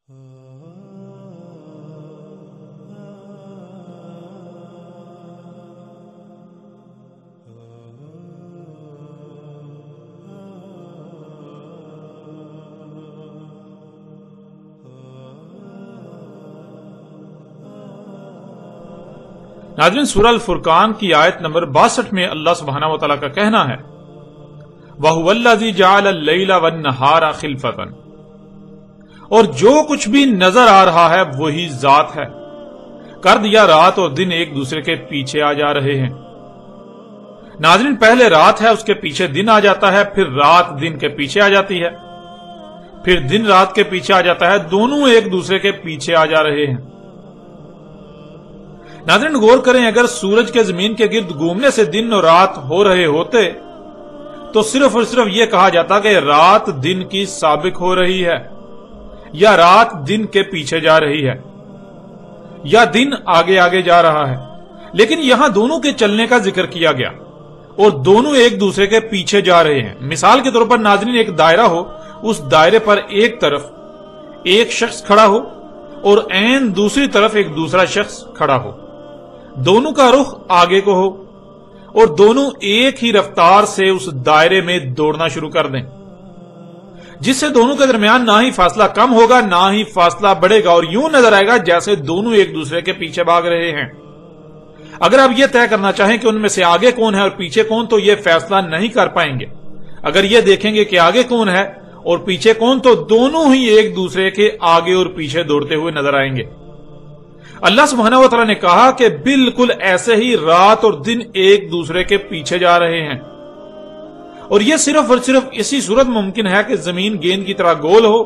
ناظرین، سورہ الفرقان کی آیت نمبر 62 میں اللہ سبحانہ و تعالیٰ کا کہنا ہے وَهُوَ الَّذِي جَعَلَ اللَّيْلَ وَالنَّهَارَ خِلْفَةً، اور جو کچھ بھی نظر آ رہا ہے وہی ذات ہے، کر دیا رات اور دن ایک دوسرے کے پیچھے آ جا رہے ہیں۔ ناظرین، پہلے رات ہے، اس کے پیچھے دن آ جاتا ہے، پھر رات دن کے پیچھے آ جاتی ہے، پھر دن رات کے پیچھے آ جاتا ہے، دونوں ایک دوسرے کے پیچھے آ جا رہے ہیں۔ ناظرین غور کریں، اگر سورج کے زمین کے گرد گھومنے سے دن اور رات ہو رہے ہوتے تو صرف اور صرف یہ کہا جاتا کہ رات دن کی سابق ہو رہی ہے، یا رات دن کے پیچھے جا رہی ہے، یا دن آگے آگے جا رہا ہے۔ لیکن یہاں دونوں کے چلنے کا ذکر کیا گیا اور دونوں ایک دوسرے کے پیچھے جا رہے ہیں۔ مثال کے طور پر ناظرین، ایک دائرہ ہو، اس دائرے پر ایک طرف ایک شخص کھڑا ہو اور عین دوسری طرف ایک دوسرا شخص کھڑا ہو، دونوں کا رخ آگے کو ہو اور دونوں ایک ہی رفتار سے اس دائرے میں دوڑنا شروع کر دیں، جس سے دونوں کے درمیان نہ ہی فاصلہ کم ہوگا نہ ہی فاصلہ بڑھے گا، اور یوں نظر آئے گا جیسے دونوں ایک دوسرے کے پیچھے بھاگ رہے ہیں۔ اگر آپ یہ طے کرنا چاہیں کہ ان میں سے آگے کون ہے اور پیچھے کون، تو یہ فیصلہ نہیں کر پائیں گے۔ اگر یہ دیکھیں گے کہ آگے کون ہے اور پیچھے کون، تو دونوں ہی ایک دوسرے کے آگے اور پیچھے دوڑتے ہوئے نظر آئیں گے۔ اللہ سبحانہ و تعالیٰ نے کہا کہ بالکل ایسے ہی رات اور دن ایک دوسرے کے پیچھے جا رہے ہیں، اور یہ صرف اور صرف اسی صورت ممکن ہے کہ زمین گیند کی طرح گول ہو،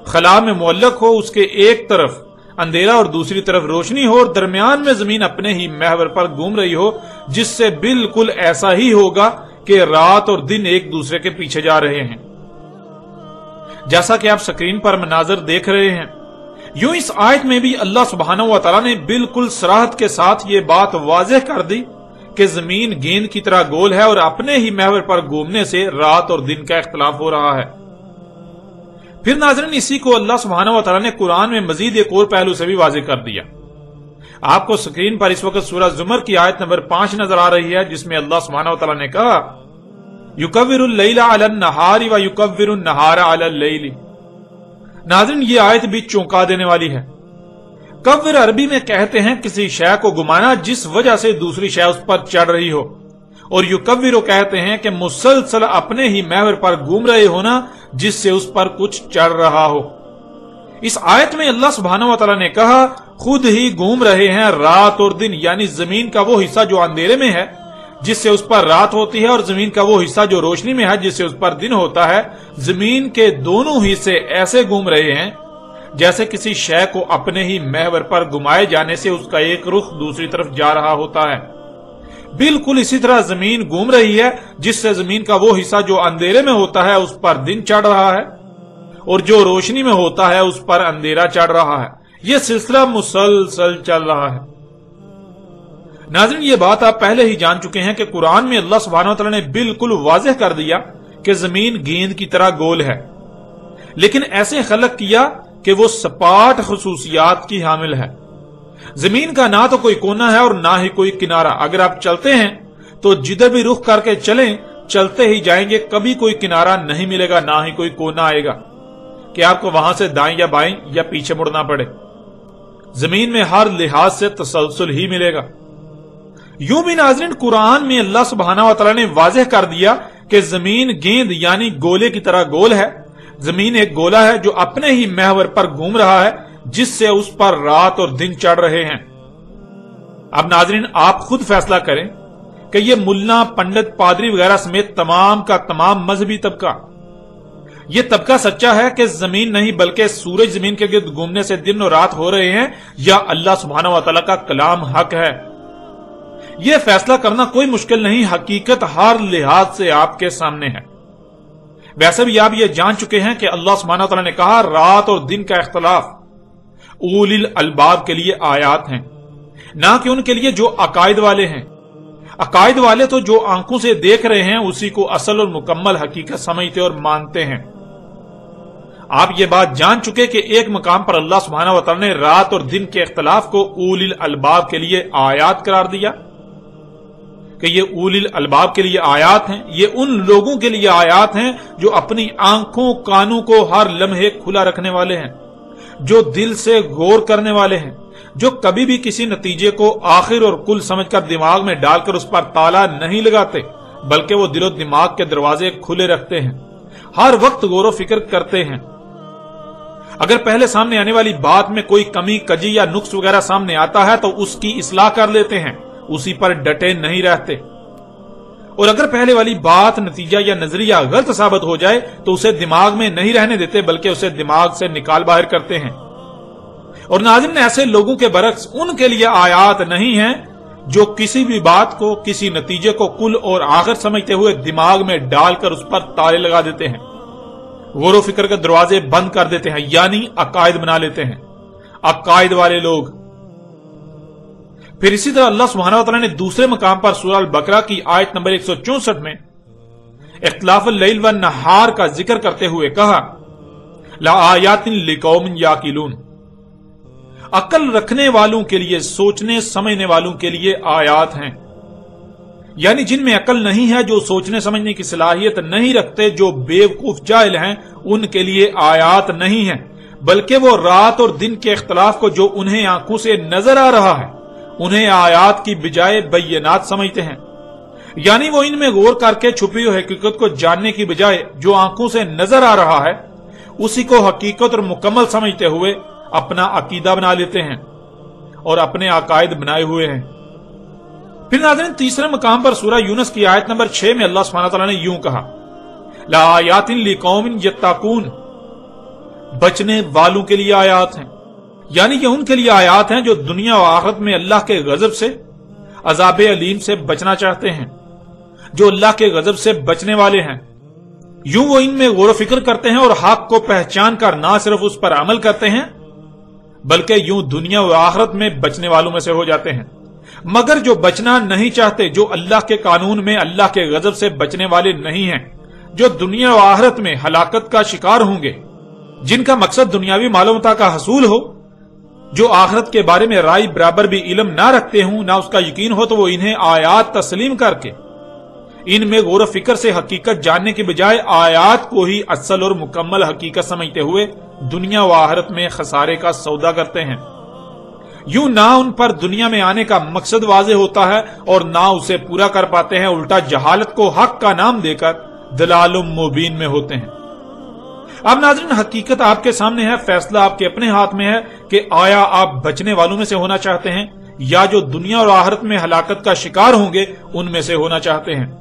خلا میں معلق ہو، اس کے ایک طرف اندھیرا اور دوسری طرف روشنی ہو، اور درمیان میں زمین اپنے ہی محور پر گھوم رہی ہو، جس سے بالکل ایسا ہی ہوگا کہ رات اور دن ایک دوسرے کے پیچھے جا رہے ہیں۔ جیسا کہ آپ سکرین پر مناظر دیکھ رہے ہیں، یوں اس آیت میں بھی اللہ سبحانہ و تعالیٰ نے بالکل صراحت کے ساتھ یہ بات واضح کر دی کہ زمین گیند کی طرح گول ہے اور اپنے ہی محور پر گھومنے سے رات اور دن کا اختلاف ہو رہا ہے۔ پھر ناظرین، اسی کو اللہ سبحانہ و تعالیٰ نے قرآن میں مزید ایک اور پہلو سے بھی واضح کر دیا۔ آپ کو سکرین پر اس وقت سورہ زمر کی آیت نمبر 5 نظر آ رہی ہے، جس میں اللہ سبحانہ و تعالیٰ نے کہا یکور اللیل علی النہار و یکور النہار علی اللیل۔ ناظرین، یہ آیت بھی چونکا دینے والی ہے۔ کور عربی میں کہتے ہیں کسی شے کو گمانا جس وجہ سے دوسری شے اس پر چڑھ رہی ہو، اور یکور کہتے ہیں کہ مسلسل اپنے ہی محور پر گھوم رہے ہونا جس سے اس پر کچھ چڑھ رہا ہو۔ اس آیت میں اللہ سبحانہ و تعالیٰ نے کہا خود ہی گھوم رہے ہیں رات اور دن، یعنی زمین کا وہ حصہ جو اندھیرے میں ہے جس سے اس پر رات ہوتی ہے، اور زمین کا وہ حصہ جو روشنی میں ہے جس سے اس پر دن ہوتا ہے، زمین کے دونوں حصے ایسے گھوم رہے ہیں جیسے کسی شے کو اپنے ہی محور پر گھمائے جانے سے اس کا ایک رخ دوسری طرف جا رہا ہوتا ہے۔ بالکل اسی طرح زمین گھوم رہی ہے جس سے زمین کا وہ حصہ جو اندھیرے میں ہوتا ہے اس پر دن چڑھ رہا ہے، اور جو روشنی میں ہوتا ہے اس پر اندھیرا چڑھ رہا ہے۔ یہ سلسلہ مسلسل چل رہا ہے۔ ناظرین، یہ بات آپ پہلے ہی جان چکے ہیں کہ قرآن میں اللہ سبحانہ وتعالی نے بالکل واضح کر دیا کہ زمین گیند کی طرح گول ہے، لیکن ایسے خلق کیا کہ وہ سپاٹ خصوصیات کی حامل ہے۔ زمین کا نہ تو کوئی کونا ہے اور نہ ہی کوئی کنارہ۔ اگر آپ چلتے ہیں تو جدھر بھی رخ کر کے چلیں، چلتے ہی جائیں گے، کبھی کوئی کنارہ نہیں ملے گا، نہ ہی کوئی کونا آئے گا کہ آپ کو وہاں سے دائیں یا بائیں یا پیچھے مڑنا پڑے۔ زمین میں ہر لحاظ سے تسلسل ہی ملے گا۔ یوں بھی ناظرین، قرآن میں اللہ سبحانہ و تعالی نے واضح کر دیا کہ زمین گیند یعنی گولے کی طرح گول ہے۔ زمین ایک گولا ہے جو اپنے ہی محور پر گھوم رہا ہے جس سے اس پر رات اور دن چڑھ رہے ہیں۔ اب ناظرین، آپ خود فیصلہ کریں کہ یہ ملا، پنڈت، پادری وغیرہ سمیت تمام کا تمام مذہبی طبقہ، یہ طبقہ سچا ہے کہ زمین نہیں بلکہ سورج زمین کے گرد گھومنے سے دن اور رات ہو رہے ہیں، یا اللہ سبحانہ و تعالیٰ کا کلام حق ہے؟ یہ فیصلہ کرنا کوئی مشکل نہیں، حقیقت ہر لحاظ سے آپ کے سامنے ہے۔ ویسے بھی آپ یہ جان چکے ہیں کہ اللہ سبحانہ و تعالیٰ نے کہا رات اور دن کا اختلاف اولی الالباب کے لیے آیات ہیں، نہ کہ ان کے لیے جو عقائد والے ہیں۔ عقائد والے تو جو آنکھوں سے دیکھ رہے ہیں اسی کو اصل اور مکمل حقیقت سمجھتے اور مانتے ہیں۔ आप ये बात जान चुके कि एक मकाम पर अल्लाह सुब्हानहू व तआला ने रात और दिन के इख्तिलाफ को उलिल अलबाब के लिए आयात करार दिया कि ये उलिल अलबाब के लिए आयात हैं, ये उन लोगों के लिए आयात हैं जो अपनी आंखों कानों को हर लम्हे खुला रखने वाले हैं, जो दिल से गौर करने वाले हैं, जो कभी भी किसी नतीजे को आखिर और कुल समझकर दिमाग में डालकर उस पर ताला नहीं लगाते, बल्कि वो दिलो दिमाग के दरवाजे खुले रखते हैं, हर वक्त गौर फिक्र करते हैं। अगर पहले सामने आने वाली बात में कोई कमी कजी या नुक्स वगैरह सामने आता है तो उसकी इस्लाह कर लेते हैं, उसी पर डटे नहीं रहते। और अगर पहले वाली बात, नतीजा या नजरिया गलत साबित हो जाए तो उसे दिमाग में नहीं रहने देते, बल्कि उसे दिमाग से निकाल बाहर करते हैं। और नाज़रीन, ऐसे लोगों के बरक्स उनके लिए आयात नहीं है जो किसी भी बात को, किसी नतीजे को कुल और आखिर समझते हुए दिमाग में डालकर उस पर ताले लगा देते हैं, गौर फिक्र के दरवाजे बंद कर देते हैं, यानी अकायद बना लेते हैं, अकायद वाले लोग। फिर इसी तरह अल्लाह सुब्हानहू व तआला ने दूसरे मकाम पर सूरह अल-बकरा की आयत नंबर 164 में इख्तिलाफ अल-लैल व नहार का जिक्र करते हुए कहा, ला आयातिन लिकौमिन याकिलून, अकल रखने वालों के लिए, सोचने समझने वालों के लिए आयात हैं। यानी जिनमें अकल नहीं है, जो सोचने समझने की सलाहियत नहीं रखते, जो बेवकूफ जाहिल हैं, उनके लिए आयात नहीं है, बल्कि वो रात और दिन के इख्तिलाफ को जो उन्हें आंखों से नजर आ रहा है, उन्हें आयात की बजाय बैयनात समझते हैं। यानी वो इनमें गौर करके छुपी हुई हकीकत को जानने की बजाय जो आंखों से नजर आ रहा है उसी को हकीकत और मुकम्मल समझते हुए अपना अकीदा बना लेते हैं और अपने अकायद बनाए हुए हैं। फिर नाज़रीन, तीसरे मकाम पर सूरह यूनुस की आयत नंबर 6 में अल्लाह सुब्हानहू व तआला ने यूं कहा, ला आयातिन लिकौमिन यत्तकून, बचने वालों के लिए आयात हैं। यानी ये उनके लिए आयात हैं जो दुनिया और आखिरत में अल्लाह के गजब से, अजाब अलीम से बचना चाहते हैं, जो अल्लाह के गजब से बचने वाले हैं। यूं वो इनमें गौर फिक्र करते हैं और हक को पहचान कर ना सिर्फ उस पर अमल करते हैं, बल्कि यूं दुनिया और आखिरत में बचने वालों में से हो जाते हैं। मगर जो बचना नहीं चाहते, जो अल्लाह के कानून में अल्लाह के गजब से बचने वाले नहीं हैं, जो दुनिया और आखिरत में हलाकत का शिकार होंगे, जिनका मकसद दुनियावी मालूमात का हसूल हो, जो आखिरत के बारे में राय बराबर भी इल्म ना रखते हों, ना उसका यकीन हो, तो वो इन्हें आयात तस्लीम करके इनमें गौर फिक्र से हकीकत जानने के बजाय आयात को ही असल और मुकम्मल हकीकत समझते हुए दुनिया व आखिरत में खसारे का सौदा करते हैं। यूं ना उन पर दुनिया में आने का मकसद वाज़े होता है और ना उसे पूरा कर पाते हैं, उल्टा जहालत को हक का नाम देकर दलालुम मुबीन में होते हैं। अब नाज़रीन, हकीकत आपके सामने है, फैसला आपके अपने हाथ में है कि आया आप बचने वालों में से होना चाहते हैं या जो दुनिया और आखिरत में हलाकत का शिकार होंगे उनमें से होना चाहते हैं।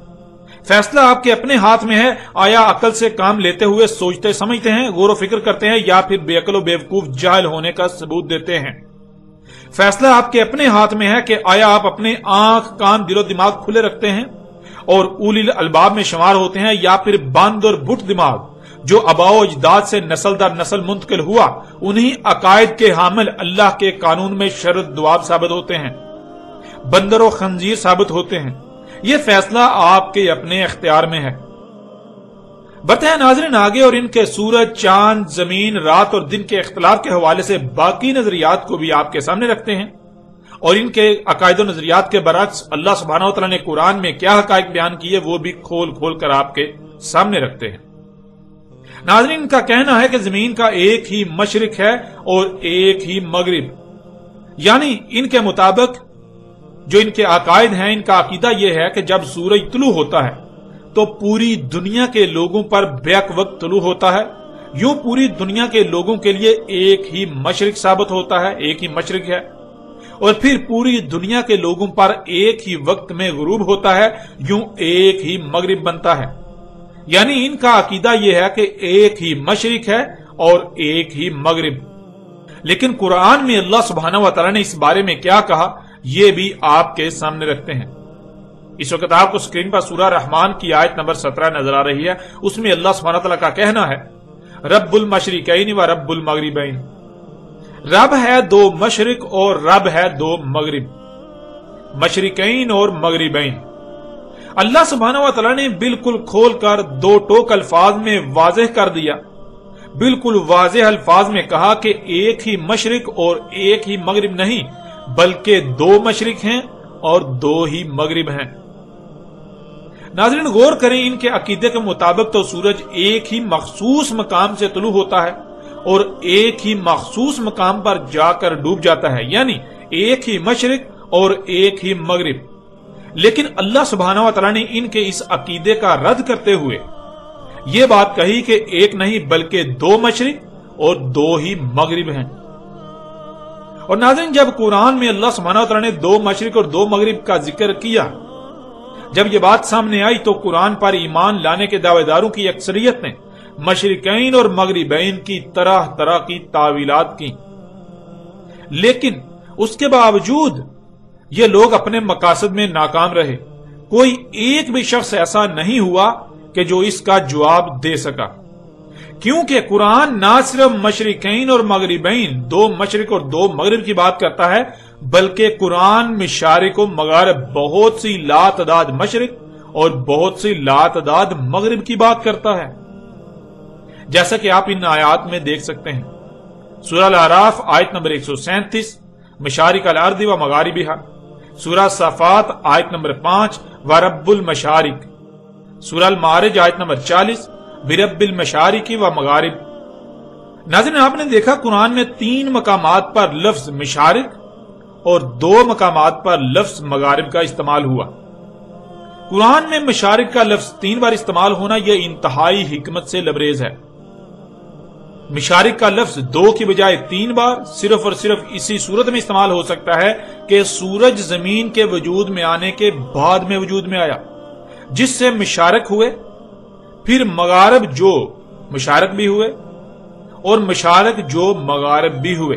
फैसला आपके अपने हाथ में है, आया अकल से काम लेते हुए सोचते समझते हैं, गौर फिक्र करते हैं, या फिर बेअकल बेवकूफ जाहिल होने का सबूत देते हैं। फैसला आपके अपने हाथ में है कि आया आप अपने आंख कान दिलो दिमाग खुले रखते हैं और उलिल अलबाब में शुमार होते हैं, या फिर बंद और बुट दिमाग जो अबाओ अजदाद से नस्ल दर नस्ल मुंतकिल हुआ, उन्हीं अकायद के हामिल अल्लाह के कानून में शरत दुआब साबित होते हैं, बंदर और खंजीर साबित होते हैं। यह फैसला आपके अपने इख्तियार में है। बढ़ते हैं नाज़रीन आगे और इनके सूरज, चांद, जमीन, रात और दिन के इख्तिलाफ के हवाले से बाकी नजरियात को भी आपके सामने रखते हैं और इनके अकायद और नजरियात के बरक्स अल्लाह सुब्हानहू व तआला ने कुरान में क्या हकायक बयान किए वो भी खोल खोल कर आपके सामने रखते हैं। नाज़रीन, इनका कहना है कि जमीन का एक ही मशरिक है और एक ही मगरिब। यानी इनके मुताबिक जो इनके अकायद हैं, इनका अकीदा यह है कि जब सूरज तुलू होता है तो पूरी दुनिया के लोगों पर बैक वक्त तुलू होता है। यूं पूरी दुनिया के लोगों के लिए एक ही मशरिक साबित होता है, एक ही मशरिक है, और फिर पूरी दुनिया के लोगों पर एक ही वक्त में गुरूब होता है, यूं एक ही मगरिब बनता है। यानी इनका अकीदा यह है कि एक ही मशरिक है और एक ही मगरिब। लेकिन कुरान में अल्लाह सुब्हानहू व तआला ने इस बारे में क्या कहा यह भी आपके सामने रखते हैं। इस वक्त आपको स्क्रीन पर सूरह रहमान की आयत नंबर 17 नजर आ रही है। उसमें अल्लाह सुब्हानहू व तआला का कहना है, रब्बुल मशरिकैन व रब्बुल मगरिबैन, रब है दो मशरिक और रब है दो मगरिब, मशरिकैन और मगरिबैन। अल्लाह सुब्हानहू व तआला ने बिल्कुल खोलकर दो टोक अल्फाज में वाज़ेह कर दिया, بالکل واضح الفاظ میں کہا کہ ایک ہی مشرق اور ایک ہی مغرب نہیں بلکہ دو مشرق ہیں اور دو ہی مغرب ہیں۔ ناظرین غور کریں، ان کے عقیدے کے مطابق تو سورج ایک ہی مخصوص مقام سے طلوع ہوتا ہے اور ایک ہی مخصوص مقام پر جا کر ڈوب جاتا ہے، یعنی ایک ہی مشرق اور ایک ہی مغرب۔ لیکن اللہ سبحانہ و تعالی نے ان کے اس عقیدے کا رد کرتے ہوئے یہ بات کہی کہ ایک نہیں بلکہ دو مشرق اور دو ہی مغرب ہیں۔ اور ناظرین جب قرآن میں اللہ سبحانہ و تعالی نے دو مشرق اور دو مغرب کا ذکر کیا، جب یہ بات سامنے آئی تو قرآن پر ایمان لانے کے دعوے داروں کی اکثریت نے مشرقین اور مغربین کی طرح طرح کی تعویلات کی، لیکن اس کے باوجود یہ لوگ اپنے مقاصد میں ناکام رہے۔ کوئی ایک بھی شخص ایسا نہیں ہوا کہ جو اس کا جواب دے سکا، کیونکہ قرآن نہ صرف مشرقین اور مغربین، دو مشرق اور دو مغرب کی بات کرتا ہے، بلکہ قرآن مشارق و مغارب، بہت سی لاتعداد مشرق اور بہت سی لاتعداد مغرب کی بات کرتا ہے، جیسا کہ آپ ان آیات میں دیکھ سکتے ہیں۔ سورہ الاعراف آیت نمبر 137 مشارق الارض و مغاربہا، سورہ صافات آیت نمبر 5 ورب المشارق، سورہ المعارج آیت نمبر 40 برب المشارق و مغارب۔ ناظرین آپ نے دیکھا قرآن میں 3 مقامات پر لفظ مشارق اور 2 مقامات پر لفظ مغارب کا استعمال ہوا۔ قرآن میں مشارق کا لفظ 3 بار استعمال ہونا یہ انتہائی حکمت سے لبریز ہے۔ مشارق کا لفظ 2 کی بجائے 3 بار صرف اور صرف اسی صورت میں استعمال ہو سکتا ہے کہ سورج زمین کے وجود میں آنے کے بعد میں وجود میں آیا، جس سے مشارق ہوئے، پھر مغارب جو مشارق بھی ہوئے اور مشارق جو مغارب بھی ہوئے۔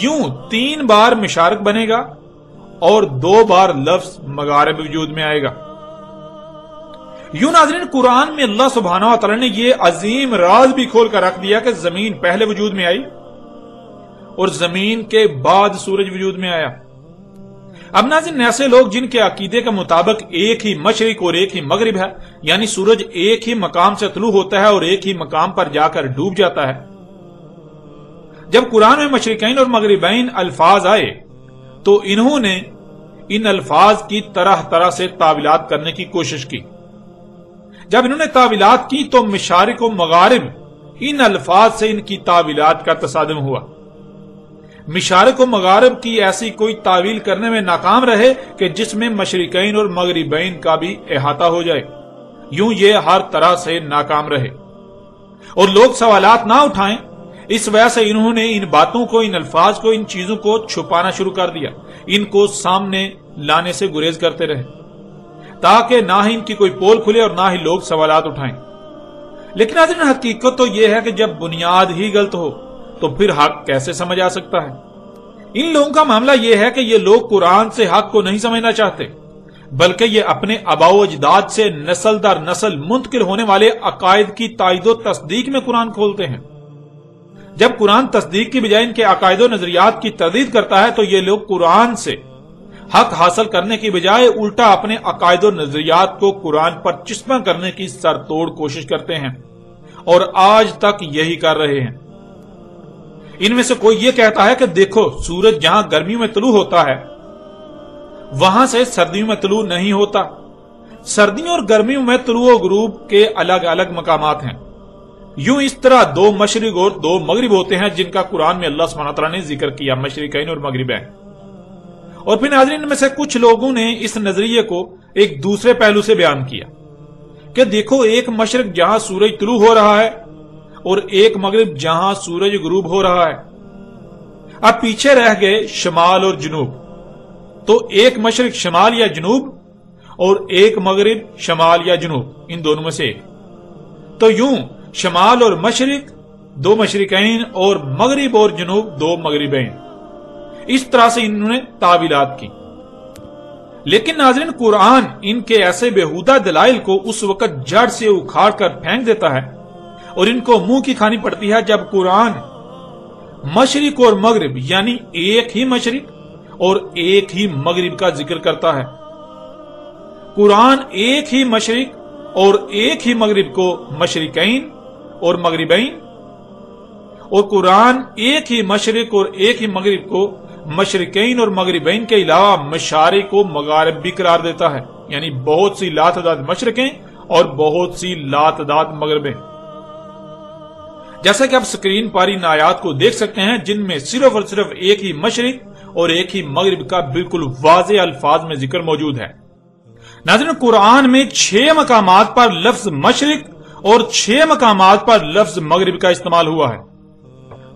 یوں 3 بار مشارق بنے گا اور 2 بار لفظ مغارب وجود میں آئے گا۔ یوں ناظرین قرآن میں اللہ سبحانہ و تعالی نے یہ عظیم راز بھی کھول کر رکھ دیا کہ زمین پہلے وجود میں آئی اور زمین کے بعد سورج وجود میں آیا۔ اب ناظرین ایسے لوگ جن کے عقیدے کے مطابق ایک ہی مشرق اور ایک ہی مغرب ہے، یعنی سورج ایک ہی مقام سے طلوع ہوتا ہے اور ایک ہی مقام پر جا کر ڈوب جاتا ہے، جب قرآن میں مشرقین اور مغربین الفاظ آئے تو انہوں نے ان الفاظ کی طرح طرح سے تعویلات کرنے کی کوشش کی۔ جب انہوں نے تعویلات کی تو مشارق و مغارب ان الفاظ سے ان کی تعویلات کا تصادم ہوا۔ مشارق و مغارب کی ایسی کوئی تعویل کرنے میں ناکام رہے کہ جس میں مشرقین اور مغربین کا بھی احاطہ ہو جائے، یوں یہ ہر طرح سے ناکام رہے اور لوگ سوالات نہ اٹھائیں۔ اس وجہ سے انہوں نے ان باتوں کو، ان الفاظ کو، ان چیزوں کو چھپانا شروع کر دیا، ان کو سامنے لانے سے گریز کرتے رہے تاکہ نہ ہی ان کی کوئی پول کھلے اور نہ ہی لوگ سوالات اٹھائیں۔ لیکن ناظرین حقیقت تو یہ ہے کہ جب بنیاد ہی غلط ہو تو پھر حق کیسے سمجھ آ سکتا ہے؟ ان لوگوں کا معاملہ یہ ہے کہ یہ لوگ قرآن سے حق کو نہیں سمجھنا چاہتے، بلکہ یہ اپنے آباء و اجداد سے نسل در نسل منتقل ہونے والے عقائد کی تائید و تصدیق میں قرآن کھولتے ہیں۔ جب قرآن تصدیق کی بجائے ان کے عقائد و نظریات کی تردید کرتا ہے تو یہ لوگ قرآن سے حق حاصل کرنے کی بجائے الٹا اپنے عقائد و نظریات کو قرآن پر چسپاں کرنے کی سر توڑ کوشش کرتے ہیں، اور آج تک یہی کر رہے ہیں۔ ان میں سے کوئی یہ کہتا ہے کہ دیکھو سورج جہاں گرمیوں میں طلوع ہوتا ہے وہاں سے سردیوں میں طلوع نہیں ہوتا، سردیوں اور گرمیوں میں طلوع و غروب کے الگ الگ مقامات ہیں۔ یوں اس طرح 2 مشرق اور 2 مغرب ہوتے ہیں جن کا قرآن میں اللہ سبحانہ وتعالی نے ذکر کیا، مشرقین اور مغربین۔ اور پھر ناظرین ان میں سے کچھ لوگوں نے اس نظریے کو ایک دوسرے پہلو سے بیان کیا کہ دیکھو ایک مشرق جہاں سورج طلوع ہو رہا ہے اور ایک مغرب جہاں سورج غروب ہو رہا ہے۔ اب پیچھے رہ گئے شمال اور جنوب، تو ایک مشرق شمال یا جنوب اور ایک مغرب شمال یا جنوب، ان دونوں میں سے ایک۔ تو یوں شمال اور مشرق 2 مشرقین اور مغرب اور جنوب 2 مغربین، اس طرح سے انہوں نے تعویلات کی۔ لیکن ناظرین قرآن ان کے ایسے بیہودہ دلائل کو اس وقت جڑ سے اکھاڑ کر پھینک دیتا ہے اور ان کو منہ کی کھانی پڑتی ہے جب قرآن مشرق اور مغرب یعنی ایک ہی مشرق اور ایک ہی مغرب کا ذکر کرتا ہے۔ قرآن ایک ہی مشرق اور ایک ہی مغرب کو مشرقین اور مغربین और कुरान एक ही मशरिक और एक ही मगरिब को मशरिकैन और मगरिबैन के अलावा मशारिक को मगारिब भी करार देता है, यानी बहुत सी लातदाद मशरिकें और बहुत सी लातदाद मगरिबें। जैसा कि आप स्क्रीन पर इन आयात को देख सकते हैं, जिनमें सिर्फ और सिर्फ एक ही मशरिक और एक ही मगरिब का बिल्कुल वाज़ेह अल्फाज में जिक्र मौजूद है। नाज़रीन, कुरान में 6 मकामात पर लफ्ज मशरिक और 6 मकामात पर लफ्ज मगरिब का इस्तेमाल हुआ है।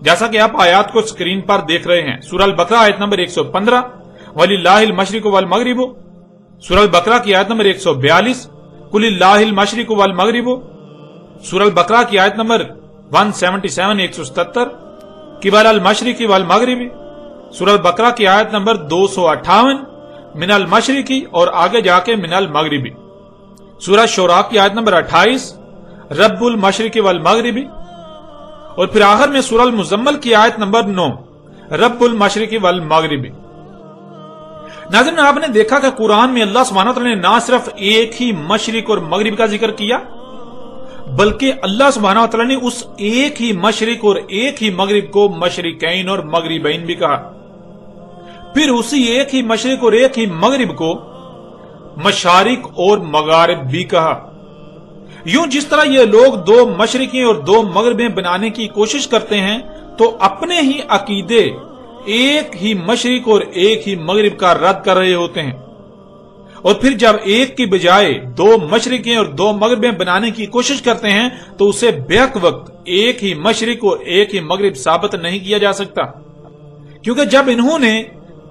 जैसा कि आप आयात को स्क्रीन पर देख रहे हैं, सूरह अल-बकरा आयत नंबर 115, वलिल्लाहिल मशरिकु वल मगरिबु, सूरह अल-बकरा की आयत नंबर 142, कुलिल्लाहिल मशरिकु वल मगरिबु, सूरह अल-बकरा की आयत नंबर 177 177, किबल अल मशरिकी वल मगरिबी, सूरह अल-बकरा की आयत नंबर 258, मिनल मशरिकी और आगे जाके मिनल मगरिबी, सूरह शोरा की आयत नंबर 28, रब्बुल मशरिकी वल मगरिबी, और फिर आखिर में सूरह अल-मुज़म्मल की आयत नंबर 9, रब्बुल मशरिकी वल मगरिबी। नाज़रीन, आपने देखा कि कुरान में अल्लाह सुब्हानहू व तआला ने ना सिर्फ एक ही मशरिक और मगरिब का जिक्र किया, बल्कि अल्लाह सुब्हानहू व तआला ने उस एक ही मशरिक और एक ही मगरिब को मशरिकैन और मगरिबैन भी कहा। फिर उसी एक ही मशरिक और एक ही मगरिब को मशारिक और मगारिब भी कहा। यूं जिस तरह ये लोग 2 मशरिकें और 2 मगरिबें बनाने की कोशिश करते हैं, तो अपने ही अकीदे एक ही मशरिक और एक ही मगरिब का रद्द कर रहे होते हैं, और फिर जब एक की बजाय 2 मशरिकें और 2 मगरिबें बनाने की कोशिश करते हैं, तो उसे बैक वक्त एक ही मशरिक और एक ही मगरिब साबित नहीं किया जा सकता, क्योंकि जब इन्होंने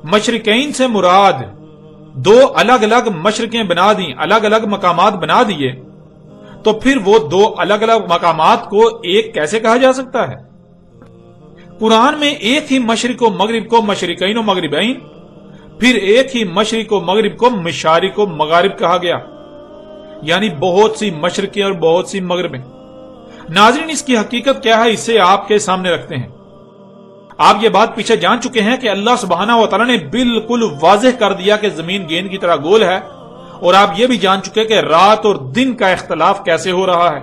मशरिकैन से मुराद 2 अलग अलग मशरिकें बना दी, अलग अलग मकामात बना दिए, तो फिर वो 2 अलग अलग मकामात को एक कैसे कहा जा सकता है? कुरान में एक ही मशरिक और मगरिब को मशरिकैन और मगरिबैन, फिर एक ही मशरिक और मगरिब को मशारिक और मगारिब कहा गया, यानी बहुत सी मशरिकें और बहुत सी मगरिबें। नाज़रीन, इसकी हकीकत क्या है, इसे आपके सामने रखते हैं। आप ये बात पीछे जान चुके हैं कि अल्लाह सुब्हानहू व तआला ने बिल्कुल वाज़ेह कर दिया कि जमीन गेंद की तरह गोल है, और आप ये भी जान चुके कि रात और दिन का इख्तलाफ कैसे हो रहा है,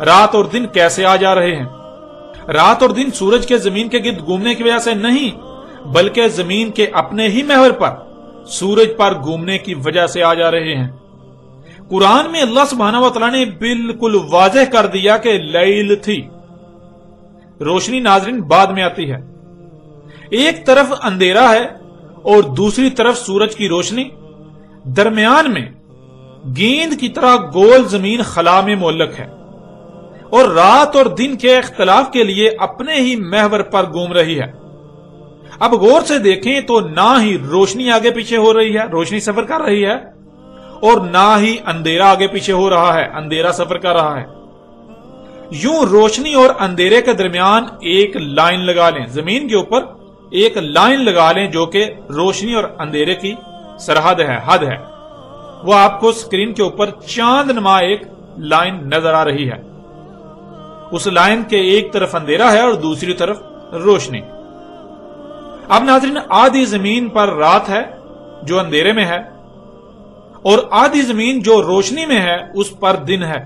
रात और दिन कैसे आ जा रहे हैं। रात और दिन सूरज के जमीन के गिर्द घूमने की वजह से नहीं, बल्कि जमीन के अपने ही महवर पर सूरज पर घूमने की वजह से आ जा रहे हैं। कुरान में अल्लाह सुब्हानहू व तआला ने बिल्कुल वाज़ेह कर दिया कि लैल थी, रोशनी नाज़रीन बाद में आती है। एक तरफ अंधेरा है और दूसरी तरफ सूरज की रोशनी, दरमियान में गेंद की तरह गोल जमीन खला में मुअल्लक है, और रात और दिन के इख्तलाफ के लिए अपने ही महवर पर घूम रही है। अब गौर से देखें तो ना ही रोशनी आगे पीछे हो रही है, रोशनी सफर कर रही है, और ना ही अंधेरा आगे पीछे हो रहा है, अंधेरा सफर कर रहा है। यूं रोशनी और अंधेरे के दरमियान एक लाइन लगा लें, जमीन के ऊपर एक लाइन लगा लें जो कि रोशनी और अंधेरे की सरहद है, हद है। वो आपको स्क्रीन के ऊपर चांदनुमा एक लाइन नजर आ रही है। उस लाइन के एक तरफ अंधेरा है और दूसरी तरफ रोशनी। अब नाज़रीन, आधी जमीन पर रात है जो अंधेरे में है, और आधी जमीन जो रोशनी में है उस पर दिन है।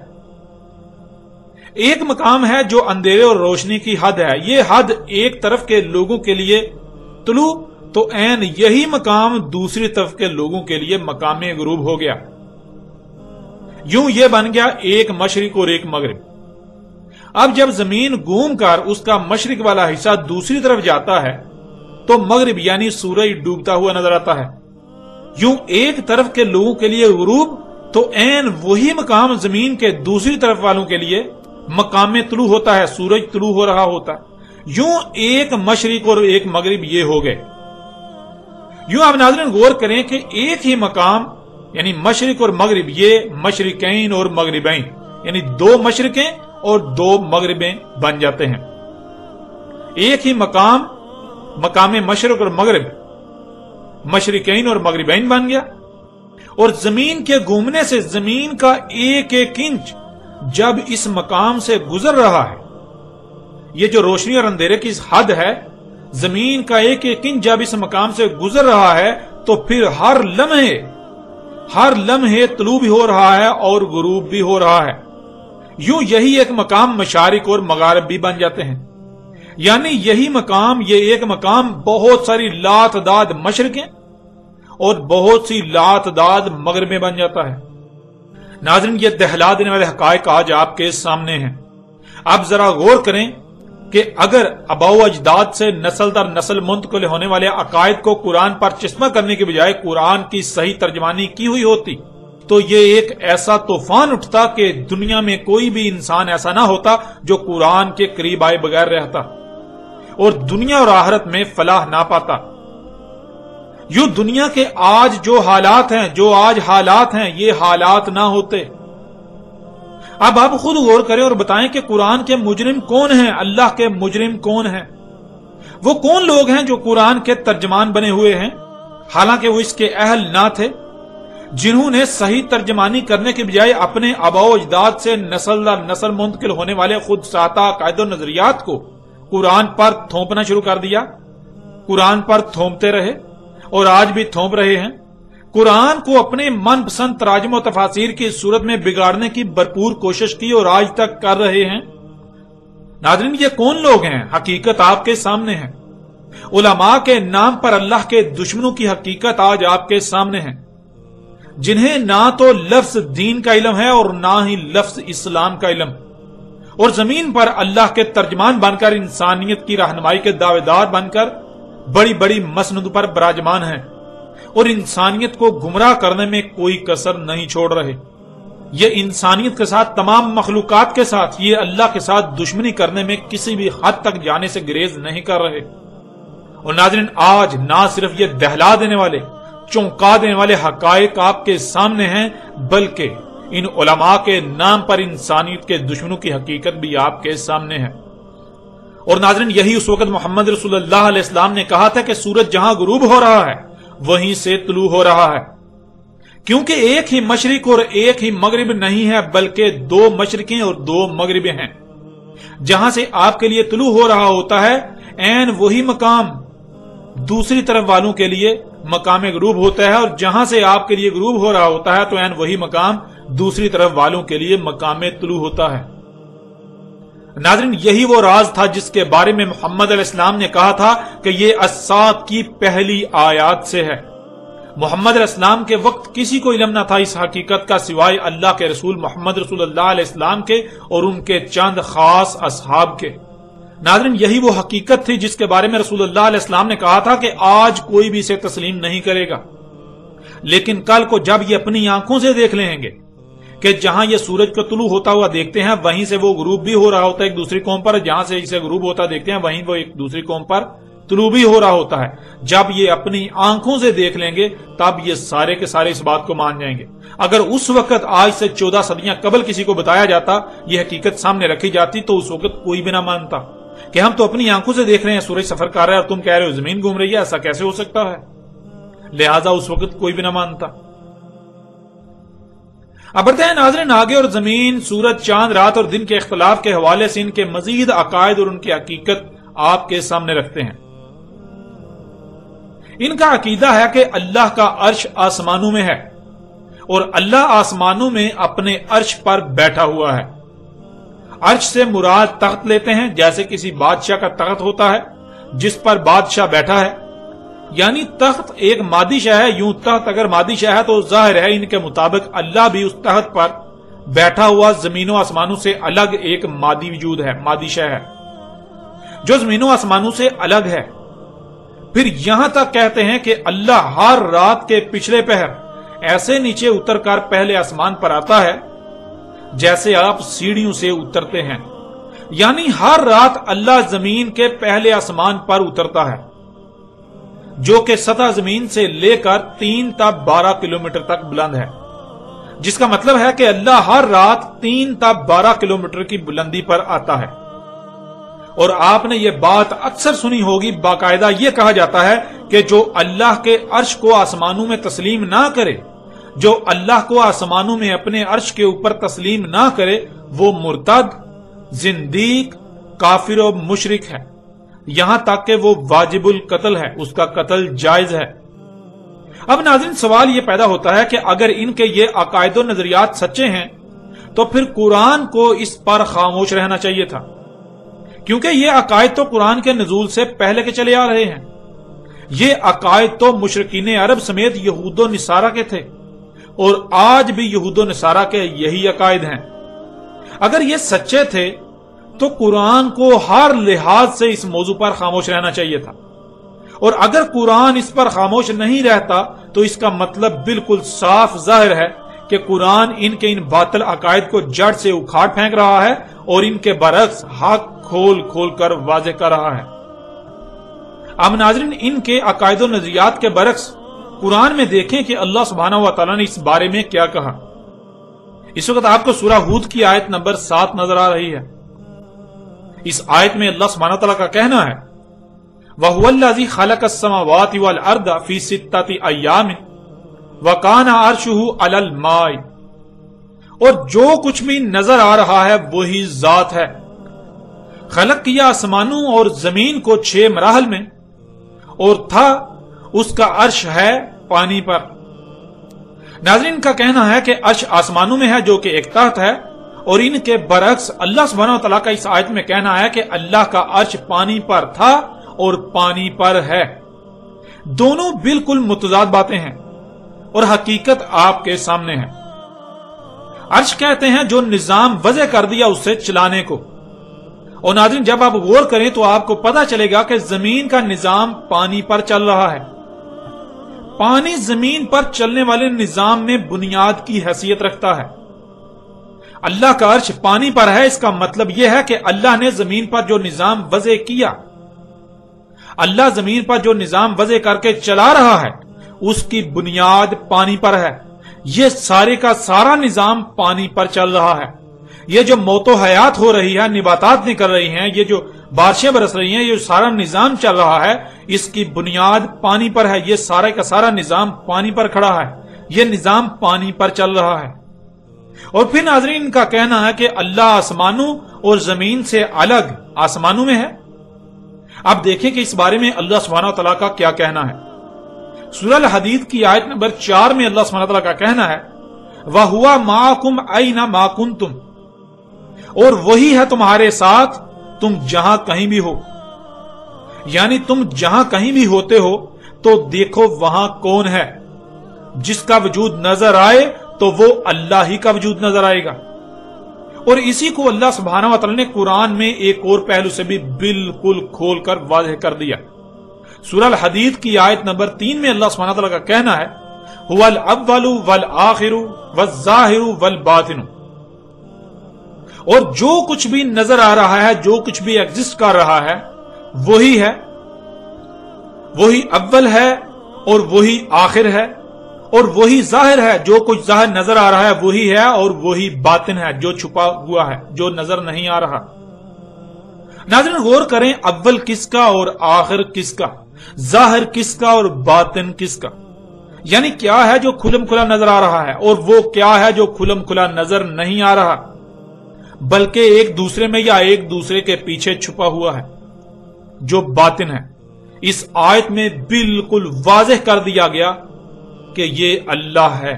एक मकाम है जो अंधेरे और रोशनी की हद है। ये हद एक तरफ के लोगों के लिए तुलू, तो ऐन यही मकाम दूसरी तरफ के लोगों के लिए मकामे गुरूब हो गया। यूं यह बन गया एक मशरिक और एक मगरिब। अब जब जमीन घूम कर उसका मशरिक वाला हिस्सा दूसरी तरफ जाता है, तो मगरिब यानी सूरज डूबता हुआ नजर आता है। यूं एक तरफ के लोगों के लिए गुरूब, तो ऐन वही मकाम जमीन के दूसरी तरफ वालों के लिए मकामे तुलू होता है, सूरज तुलू हो रहा होता है। यूं एक मशरिक और एक मगरिब ये हो गए। यूं आप नाज़रीन गौर करें कि एक ही मकाम यानी मशरिक और मगरिब, ये मशरिकैन और मगरिबैन, यानी 2 मशरिकें और 2 मगरिबें बन जाते हैं। एक ही मकाम, मकामे मशरिक और मगरिब, मशरिकैन और मगरिबैन बन गया। और जमीन के घूमने से जमीन का एक एक इंच जब इस मकाम से गुजर रहा है, ये जो रोशनी और अंधेरे की हद है, जमीन का एक एक इंच जब इस मकाम से गुजर रहा है, तो फिर हर लम्हे तुलू भी हो रहा है और गुरूब भी हो रहा है। यूं यही एक मकाम मशारिक और मगारिब भी बन जाते हैं। यानी यही मकाम, ये एक मकाम बहुत सारी लातदाद मशरकें और बहुत सी लातदाद मगरिबें बन जाता है। नाज़रीन, ये दहला देने वाले हकायक आज आपके सामने हैं। आप जरा गौर करें कि अगर अबाउ अजदाद से नस्ल दर नस्ल मुंतकिल होने वाले अकायद को कुरान पर चश्मा करने के बजाय कुरान की सही तर्जमानी की हुई होती तो ये एक ऐसा तूफान उठता कि दुनिया में कोई भी इंसान ऐसा ना होता जो कुरान के करीब आए बगैर रहता और दुनिया और आखिरत में फलाह ना पाता। यूं दुनिया के आज जो हालात हैं, ये हालात ना होते। अब आप खुद गौर करें और बताएं कि कुरान के मुजरिम कौन हैं, अल्लाह के मुजरिम कौन हैं। वो कौन लोग हैं जो कुरान के तर्जमान बने हुए हैं, हालांकि वो इसके अहल ना थे, जिन्होंने सही तर्जमानी करने के बजाय अपने आबाओ अजदाद से नस्ल दर नस्ल मुंतकिल होने वाले खुद साता कायदो नजरियात को कुरान पर थोपना शुरू कर दिया, कुरान पर थोपते रहे और आज भी थोप रहे हैं। कुरान को अपने मनपसंद तराजुम और तफासीर की सूरत में बिगाड़ने की भरपूर कोशिश की और आज तक कर रहे हैं। नाज़रीन, ये कौन लोग हैं? हकीकत आपके सामने है। उलमा के नाम पर अल्लाह के दुश्मनों की हकीकत आज आपके सामने है, जिन्हें ना तो लफ्ज दीन का इल्म है और ना ही लफ्ज इस्लाम का इल्म, और जमीन पर अल्लाह के तर्जमान बनकर, इंसानियत की रहनुमाई के दावेदार बनकर बड़ी बड़ी मसनद पर विराजमान हैं और इंसानियत को गुमराह करने में कोई कसर नहीं छोड़ रहे। ये इंसानियत के साथ, तमाम मखलूकात के साथ, ये अल्लाह के साथ दुश्मनी करने में किसी भी हद तक जाने से गुरेज नहीं कर रहे। और नाज़रीन, आज ना सिर्फ ये दहला देने वाले, चौंका देने वाले हकायक आपके सामने हैं, बल्कि इन उलमा के नाम पर इंसानियत के दुश्मनों की हकीकत भी आपके सामने है। और नाज़रीन, यही उस वक्त मोहम्मद रसूलुल्लाह अलैहि सल्लम ने कहा था कि सूरज जहां गुरूब हो रहा है वहीं से तुलू हो रहा है, क्योंकि एक ही मशरिक और एक ही मगरिब नहीं है, बल्कि दो मशरिकें और दो मगरिबें हैं। जहां से आपके लिए तुलू हो रहा होता है, ऐन वही मकाम दूसरी तरफ वालों के लिए मकाम गुरूब होता है, और जहां से आपके लिए गुरूब हो रहा होता है तो ऐन वही मकाम दूसरी तरफ वालों के लिए मकाम तुलू होता है। नाज़रीन, यही वो राज था जिसके बारे में मोहम्मद अलैहिस्सलाम ने कहा था कि ये अस्सात की पहली आयात से है। मोहम्मद अलैहिस्सलाम के वक्त किसी को इल्म न था इस हकीकत का सिवाय अल्लाह के रसूल मोहम्मद रसूलुल्लाह अलैहिस्सलाम के और उनके चंद खास असहाब के। नाज़रीन, यही वो हकीकत थी जिसके बारे में रसूलुल्लाह अलैहिस्सलाम ने कहा था कि आज कोई भी इसे तस्लीम नहीं करेगा, लेकिन कल को जब ये अपनी आंखों से देख लेंगे कि जहां ये सूरज को तुलू होता हुआ देखते हैं वहीं से वो गुरूब भी हो रहा होता है एक दूसरी कौम पर, जहां से इसे गुरूब होता देखते हैं वहीं वो एक दूसरी कौम पर तुलू भी हो रहा होता है। जब ये अपनी आंखों से देख लेंगे तब ये सारे के सारे इस बात को मान जाएंगे। अगर उस वक्त आज से 14 सदियां कबल किसी को बताया जाता, ये हकीकत सामने रखी जाती, तो उस वक्त कोई भी ना मानता कि हम तो अपनी आंखों से देख रहे हैं सूरज सफर कर रहा है और तुम कह रहे हो जमीन घूम रही है, ऐसा कैसे हो सकता है? लिहाजा उस वक्त कोई भी ना मानता। अब बढ़ते हैं नाज़रीन आगे, और जमीन, सूरज, चांद, रात और दिन के इख्तिलाफ के हवाले से इनके मजीद अकायद और उनकी हकीकत आपके सामने रखते हैं। इनका अकीदा है कि अल्लाह का अर्श आसमानों में है और अल्लाह आसमानों में अपने अर्श पर बैठा हुआ है। अर्श से मुराद तख्त लेते हैं, जैसे किसी बादशाह का तख्त होता है जिस पर बादशाह बैठा है, यानी तख्त एक मादी शय है। यूं तख्त अगर मादी शय है तो जाहिर है इनके मुताबिक अल्लाह भी उस तख्त पर बैठा हुआ जमीनों आसमानों से अलग एक मादी वजूद है, मादी शय है जो जमीनों आसमानों से अलग है। फिर यहां तक कहते हैं कि अल्लाह हर रात के पिछले पहर ऐसे नीचे उतरकर पहले आसमान पर आता है जैसे आप सीढ़ियों से उतरते हैं, यानी हर रात अल्लाह जमीन के पहले आसमान पर उतरता है जो कि सतह जमीन से लेकर 3 ता 12 किलोमीटर तक बुलंद है, जिसका मतलब है कि अल्लाह हर रात 3 ता 12 किलोमीटर की बुलंदी पर आता है। और आपने ये बात अक्सर सुनी होगी, बाकायदा ये कहा जाता है कि जो अल्लाह के अर्श को आसमानों में तस्लीम ना करे, जो अल्लाह को आसमानों में अपने अर्श के ऊपर तस्लीम ना करे, वो मुर्तद, जिंदीक, काफिर और मुशरिक है, यहां तक कि वो वाजिबुल कत्ल है, उसका कत्ल जायज है। अब नाज़रीन सवाल यह पैदा होता है कि अगर इनके ये अकायदो नजरियात सच्चे हैं तो फिर कुरान को इस पर खामोश रहना चाहिए था, کیونکہ یہ عقائد تو قرآن کے نزول سے پہلے کے چلے آ رہے ہیں. یہ عقائد تو مشرکین عرب سمیت یہود و نصارہ کے تھے، اور آج بھی یہود و نصارہ کے یہی عقائد ہیں. اگر یہ سچے تھے تو قرآن کو ہر لحاظ سے اس موضوع پر خاموش رہنا چاہیے تھا، اور اگر قرآن اس پر خاموش نہیں رہتا تو اس کا مطلب بالکل صاف ظاہر ہے کہ قرآن ان کے ان باطل عقائد کو جڑ سے اکھاڑ پھینک رہا ہے اور ان کے برعکس حق کھول کھول کر واضح کر رہا ہے. اب ناظرین، ان کے عقائد و نظریات کے برعکس قرآن میں دیکھیں کہ اللہ سبحانہ و تعالیٰ نے اس بارے میں کیا کہا. اس وقت آپ کو سورہ ہود کی آیت نمبر 7 نظر آ رہی ہے. اس آیت میں اللہ سبحانہ و تعالیٰ کا کہنا ہے وَهُوَ الَّذِي خَلَقَ السَّمَاوَاتِ وَالْأَرْضَ فِي سِتَّةِ أَيَّامٍ وَكَانَ عَرْشُهُ عَلَى الْمَاءِ. اور جو کچھ بھی نظر آ رہا ہے وہی ذات ہے. خلق کیا آسمانوں اور زمین کو 6 مراحل میں، اور تھا اس کا عرش ہے پانی پر. ناظرین کا کہنا ہے کہ عرش آسمانوں میں ہے جو کہ ایک تخت ہے، اور ان کے برعکس اللہ سبحانہ و تعالیٰ کا اس آیت میں کہنا ہے کہ اللہ کا عرش پانی پر تھا اور پانی پر ہے. دونوں بالکل متضاد باتیں ہیں اور حقیقت آپ کے سامنے ہے. عرش کہتے ہیں جو نظام وضع کر دیا اس سے چلانے کو. اور ناظرین، جب آپ غور کریں تو آپ کو پتا چلے گا کہ زمین کا نظام پانی پر چل رہا ہے. پانی زمین پر چلنے والے نظام میں بنیاد کی حیثیت رکھتا ہے. اللہ کا عرش پانی پر ہے، اس کا مطلب یہ ہے کہ اللہ نے زمین پر جو نظام وضع کیا، اللہ زمین پر جو نظام وضع کر کے چلا رہا ہے اس کی بنیاد پانی پر ہے. یہ سارے کا سارا نظام پانی پر چل رہا ہے. یہ جو موت و حیات ہو رہی ہے، نباتات نکل رہی ہیں، یہ جو بارشیں برس رہی ہیں، یہ سارا نظام چل رہا ہے، اس کی بنیاد پانی پر ہے. یہ سارے کا سارا نظام پانی پر کھڑا ہے. یہ نظام پانی پر چل رہا ہے. اور پھر ناظرین کا کہنا ہے کہ اللہ آسمانوں اور زمین سے الگ آسمانوں میں ہے. اب دیکھیں کہ اس بارے میں اللہ سبحانہ و تعالیٰ کا کیا کہنا ہے. سورہ الحدید کی آیت نمبر 4 میں اللہ سبحانہ و تعالیٰ کا کہنا ہے وَهُوَ مَعَكُمْ أَيْنَ مَا كُنْتُمْ. اور وہی ہے تمہارے ساتھ تم جہاں کہیں بھی ہو. یعنی تم جہاں کہیں بھی ہوتے ہو تو دیکھو وہاں کون ہے. جس کا وجود نظر آئے تو وہ اللہ ہی کا وجود نظر آئے گا. اور اسی کو اللہ سبحانہ و تعالی نے قرآن میں ایک اور پہلو سے بھی بالکل کھول کر واضح کر دیا. سورہ الحدید کی آیت نمبر 3 میں اللہ سبحانہ و تعالی کا کہنا ہے هُوَ الْأَوَّلُ وَالْآخِرُ وَالظَّاهِرُ وَالْبَاطِنُ. اور جو کچھ بھی نظر آ رہا ہے، جو کچھ بھی ایگزسٹ کر رہا ہے، وہی ہے. وہی اول ہے اور وہی آخر ہے اور وہی ظاہر ہے. جو کچھ ظاہر نظر آ رہا ہے وہی ہے، اور وہی باطن ہے جو چھپا ہوا ہے، جو نظر نہیں آ رہا. ناظرین غور کریں، اول کس کا اور آخر کس کا، ظاہر کس کا اور باطن کس کا. یعنی کیا ہے جو کھلم کھلا نظر آ رہا ہے، اور وہ کیا ہے جو کھلم کھلا نظر نہیں آ رہا، بلکہ ایک دوسرے میں یا ایک دوسرے کے پیچھے چھپا ہوا ہے، جو باطن ہے. اس آیت میں بالکل واضح کر دیا گیا کہ یہ اللہ ہے.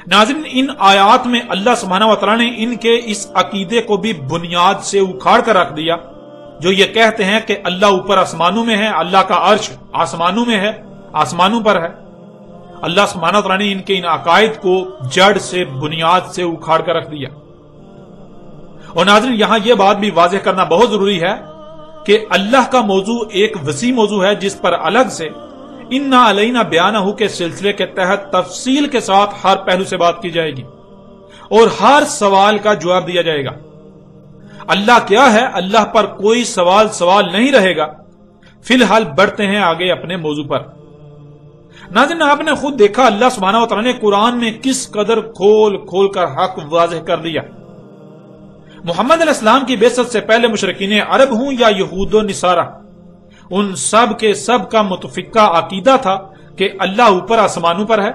ناظرین ان آیات میں اللہ سبحانہ و تعالی نے ان کے اس عقیدے کو بھی بنیاد سے اکھاڑ کر رکھ دیا، جو یہ کہتے ہیں کہ اللہ اوپر آسمانوں میں ہے، اللہ کا عرش آسمانوں میں ہے، آسمانوں پر ہے. اللہ سبحانہ و تعالی نے ان کے ان عقائد کو جڑ سے بنیاد سے اکھاڑ کر رکھ دیا. اور ناظرین یہاں یہ بات بھی واضح کرنا بہت ضروری ہے کہ اللہ کا موضوع ایک وسیع موضوع ہے، جس پر الگ سے اِنَّا عَلَيْنَا بِيَانَهُ کے سلسلے کے تحت تفصیل کے ساتھ ہر پہلو سے بات کی جائے گی اور ہر سوال کا جواب دیا جائے گا. اللہ کیا ہے، اللہ پر کوئی سوال نہیں رہے گا. فی الحال بڑھتے ہیں آگے اپنے موضوع پر. ناظرین آپ نے خود دیکھا اللہ سبحانہ و تعالی نے قرآن میں کس قدر کھول کھول کر حق واضح کر دیا. محمد علیہ السلام کی بعثت سے پہلے مشرکین عرب ہوں یا یہود و نصارہ، ان سب کے سب کا متفقہ عقیدہ تھا کہ اللہ اوپر آسمانوں پر ہے.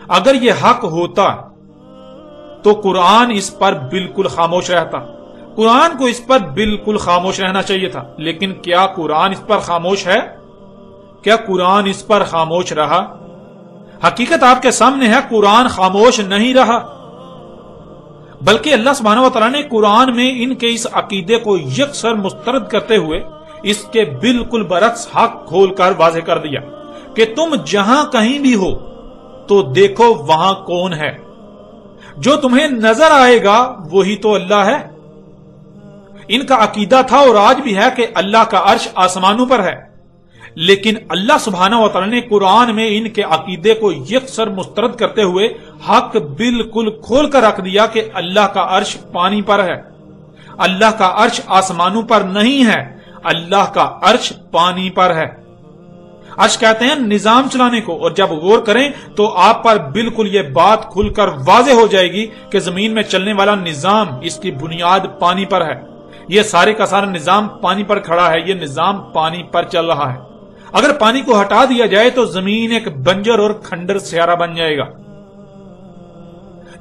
اگر یہ حق ہوتا تو قرآن اس پر بالکل خاموش رہتا. قرآن کو اس پر بالکل خاموش رہنا چاہیے تھا. لیکن کیا قرآن اس پر خاموش ہے؟ کیا قرآن اس پر خاموش رہا؟ حقیقت آپ کے سامنے ہے، قرآن خاموش نہیں رہا. बल्कि अल्लाह सुब्हानहू व तआला ने कुरान में इनके इस अकीदे को यकसर मुस्तरद करते हुए इसके बिल्कुल बरक्स हक खोलकर वाज़ेह कर दिया कि तुम जहां कहीं भी हो तो देखो वहां कौन है। जो तुम्हें नजर आएगा वही तो अल्लाह है। इनका अकीदा था और आज भी है कि अल्लाह का अर्श आसमानों पर है, लेकिन अल्लाह सुब्हानहू व तआला ने कुरान में इनके अकीदे को यकसर मुस्तरद करते हुए हक बिल्कुल खोल कर रख दिया कि अल्लाह का अर्श पानी पर है। अल्लाह का अर्श आसमानों पर नहीं है, अल्लाह का अर्श पानी पर है। अर्श कहते हैं निजाम चलाने को, और जब गौर करें तो आप पर बिल्कुल यह बात खुलकर वाज़ेह हो जाएगी कि जमीन में चलने वाला निजाम, इसकी बुनियाद पानी पर है। यह सारे का सारा निजाम पानी पर खड़ा है, यह निजाम पानी पर चल रहा है। अगर पानी को हटा दिया जाए तो जमीन एक बंजर और खंडर सयारा बन जाएगा।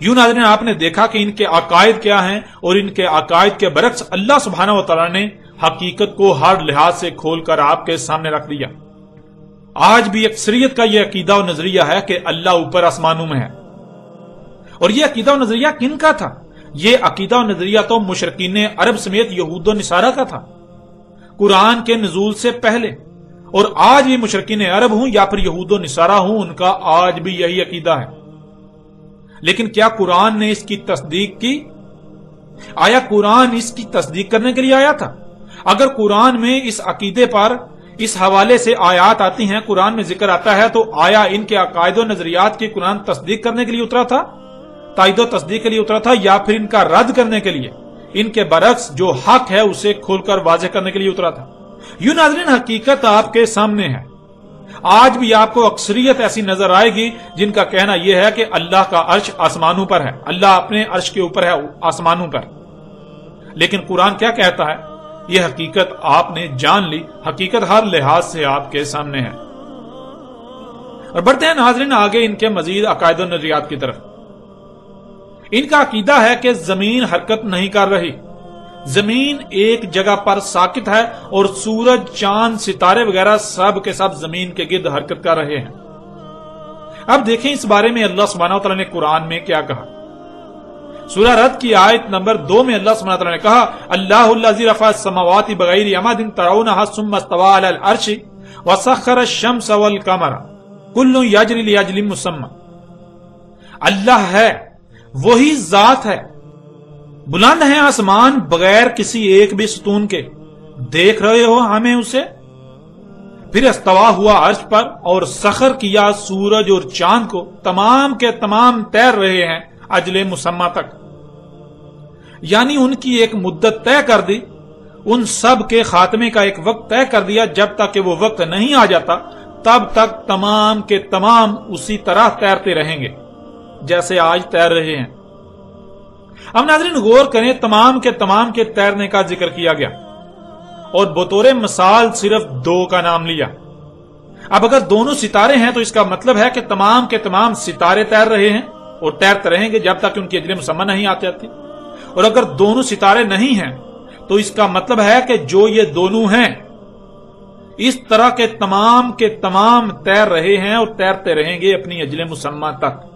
यूं नाज़रीन, आपने देखा कि इनके अकायद क्या हैं, और इनके अकायद के बरक्स अल्लाह सुब्हानहू व तआला ने हकीकत को हर लिहाज से खोलकर आपके सामने रख दिया। आज भी अक्सरियत का यह अकीदा और नजरिया है कि अल्लाह ऊपर आसमानों में है। और यह अकीदा और नजरिया किन का था? यह अकीदा और नजरिया तो मुशरिकीन अरब समेत यहूद व निसारा का था कुरान के नुज़ूल से पहले। और आज भी मुशरिकीन अरब हूं या फिर यहूद व निसारा हूं, उनका आज भी यही अकीदा है। लेकिन क्या कुरान ने इसकी तस्दीक की? आया कुरान इसकी तस्दीक करने के लिए आया था? अगर कुरान में इस अकीदे पर इस हवाले से आयात आती हैं, कुरान में जिक्र आता है, तो आया इनके अकायद व नजरियात की कुरान तस्दीक करने के लिए उतरा था, तायद व तस्दीक के लिए उतरा था, या फिर इनका रद्द करने के लिए, इनके बरक्स जो हक है उसे खोलकर वाज़ेह करने के लिए उतरा था? यूं नाज़रीन, हकीकत आपके सामने है। आज भी आपको अक्सरियत ऐसी नजर आएगी जिनका कहना यह है कि अल्लाह का अर्श आसमानों पर है, अल्लाह अपने अर्श के ऊपर है आसमानों पर। लेकिन कुरान क्या कहता है? यह हकीकत आपने जान ली, हकीकत हर लिहाज से आपके सामने है। और बढ़ते हैं नाज़रीन आगे इनके मजीद अकायद व नजरियात की तरफ। इनका अकीदा है कि जमीन हरकत नहीं कर रही, जमीन एक जगह पर साकित है, और सूरज, चांद, सितारे वगैरह सब के सब जमीन के गिर्द हरकत कर रहे हैं। अब देखें इस बारे में अल्लाह सुब्हानहू व तआला ने कुरान में क्या कहा। सूरह रद की आयत नंबर 2 में अल्लाह सुब्हानहू व तआला ने कहा, अल्लाहुल्लज़ी रफ़अ अस्समावाति बिग़ैरि अमदिन तरौनहा सुम्मा इस्तवा अलल अर्शि व सख़्ख़र अश-शम्स वल क़मर कुल्लुन यजरी लिअजलिन मुसम्मा। अल्लाह है, वही जात है, बुलंद है आसमान बगैर किसी एक भी सतून के, देख रहे हो हमें उसे। फिर इस्तवा हुआ अर्श पर और सखर किया सूरज और चांद को, तमाम के तमाम तैर रहे हैं अजले मुसम्मा तक, यानी उनकी एक मुद्दत तय कर दी, उन सब के खात्मे का एक वक्त तय कर दिया। जब तक कि वो वक्त नहीं आ जाता तब तक तमाम के तमाम उसी तरह तैरते रहेंगे जैसे आज तैर रहे हैं। अब नाज़रीन गौर करें, तमाम के तैरने का जिक्र किया गया और बतौर मिसाल सिर्फ 2 का नाम लिया। अब अगर दोनों सितारे हैं तो इसका मतलब है कि तमाम के तमाम सितारे तैर रहे हैं और तैरते रहेंगे जब तक उनकी अजले मुसम्मा नहीं आती। और अगर दोनों सितारे नहीं हैं तो इसका मतलब है कि जो ये दोनों हैं इस तरह के तमाम तैर रहे हैं और तैरते रहेंगे अपनी अजले मुसम्मा तक।